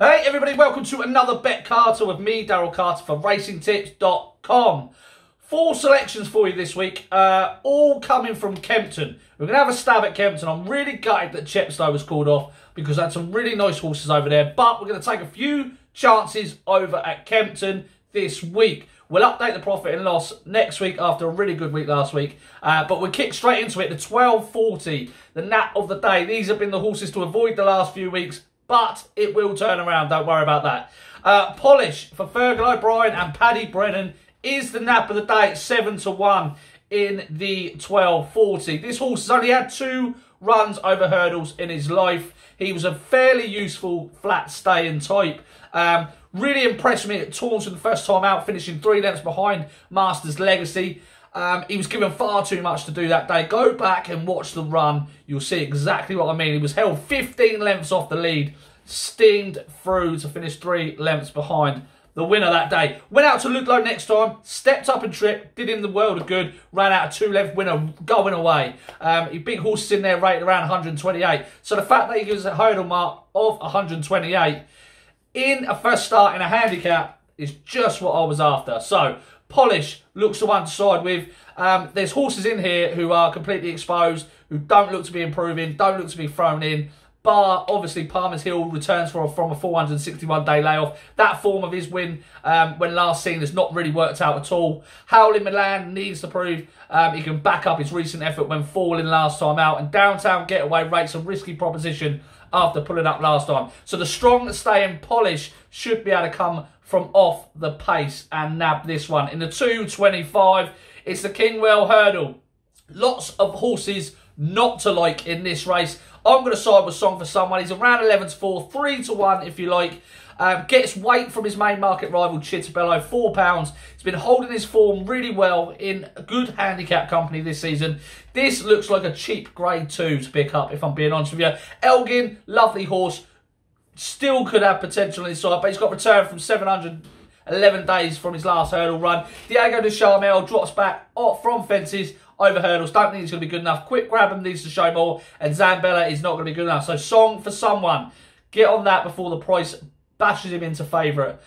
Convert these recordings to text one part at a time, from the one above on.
Hey everybody, welcome to another Bet Carter with me, Daryl Carter for RacingTips.com. 4 selections for you this week, all coming from Kempton. We're going to have a stab at Kempton. I'm really gutted that Chepstow was called off because I had some really nice horses over there. But we're going to take a few chances over at Kempton this week. We'll update the profit and loss next week after a really good week last week. But we'll kick straight into it. The 12.40, the nap of the day. These have been the horses to avoid the last few weeks, but it will turn around. Don't worry about that. Polish for Fergal O'Brien and Paddy Brennan is the nap of the day at 7-1 in the 12.40. This horse has only had 2 runs over hurdles in his life. He was a fairly useful flat staying type. Really impressed me at Taunton the first time out, finishing 3 lengths behind Master's Legacy. He was given far too much to do that day. Go back and watch the run. You'll see exactly what I mean. He was held 15 lengths off the lead, steamed through to finish 3 lengths behind the winner that day. Went out to Ludlow next time, stepped up and tripped, did him the world of good, ran out a 2-length winner going away. Big horses in there rated around 128. So the fact that he gives a hurdle mark of 128 in a first start in a handicap is just what I was after. So Polish looks the one to side with. There's horses in here who are completely exposed, who don't look to be improving, don't look to be thrown in. Bar, obviously, Palmer's Hill returns from a 461-day layoff. That form of his win when last seen has not really worked out at all. Howling Milan needs to prove he can back up his recent effort when falling last time out. And Downtown Getaway rates a risky proposition after pulling up last time. So the strong staying Polish should be able to come from off the pace and nab this one. In the 2.25, it's the Kingwell Hurdle. Lots of horses not to like in this race. I'm going to side with Song for Someone. He's around 11-4, 3-1 if you like. Gets weight from his main market rival, Chitabello, £4. He's been holding his form really well in a good handicap company this season. This looks like a cheap grade 2 to pick up, if I'm being honest with you. Elgin, lovely horse. Still could have potential inside, but he's got returned from 711 days from his last hurdle run. Diego de Charmel drops back from fences over hurdles. Don't think he's going to be good enough. Quick Grab him needs to show more. And Zambella is not going to be good enough. So Song for Someone. Get on that before the price bashes him into favourite.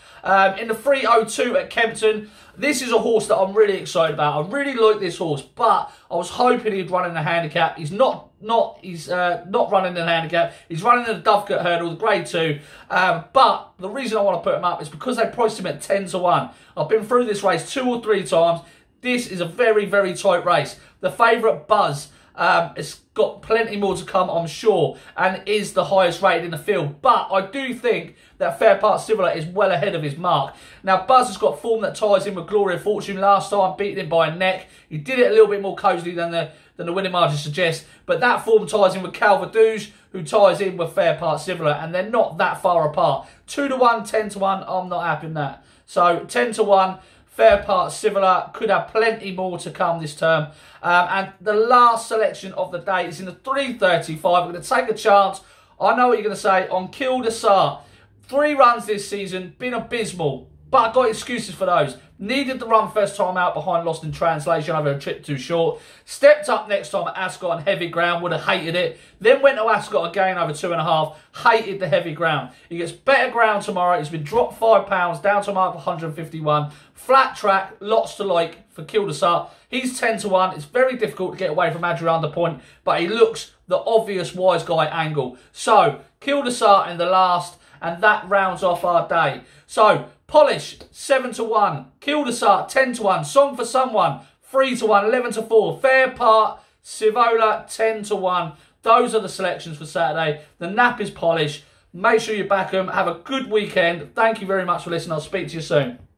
In the 3.02 at Kempton, this is a horse that I'm really excited about. I really like this horse, but I was hoping he'd run in the handicap. He's not running in the handicap. He's running in the Dovecote Hurdle, the grade 2. But the reason I want to put him up is because they priced him at 10-1. I've been through this race 2 or 3 times. This is a very, very tight race. The favourite Buzz has got plenty more to come, I'm sure, and is the highest rated in the field. But I do think that Fair Part Similar is well ahead of his mark. Now, Buzz has got form that ties in with Gloria Fortune last time, beating him by a neck. He did it a little bit more cosily than the winning margin suggests, but that form ties in with Calvadouge, who ties in with Fair Part Similar, and they're not that far apart. 2-1, 10-1, I'm not happy in that. So 10-1. Fair Part Similar could have plenty more to come this term. And the last selection of the day is in the 3.35. We're going to take a chance. I know what you're going to say on Kill the Sart. 3 runs this season, been abysmal, but I've got excuses for those. Needed the run first time out behind Lost in Translation over a trip too short. Stepped up next time at Ascot on heavy ground, would have hated it. Then went to Ascot again over 2.5, hated the heavy ground. He gets better ground tomorrow. He's been dropped £5 down to a mark of 151. Flat track, lots to like for Kill the Sart. He's 10-1. It's very difficult to get away from Adrian Underpoint, but he looks the obvious wise guy angle. So Kill the Sart in the last, and that rounds off our day. So Polish, 7-1. Kill the Sart, 10-1. Song for Someone, 3-1. 11-4. Fair Part, Sivola, 10-1. Those are the selections for Saturday. The nap is Polish. Make sure you back them. Have a good weekend. Thank you very much for listening. I'll speak to you soon.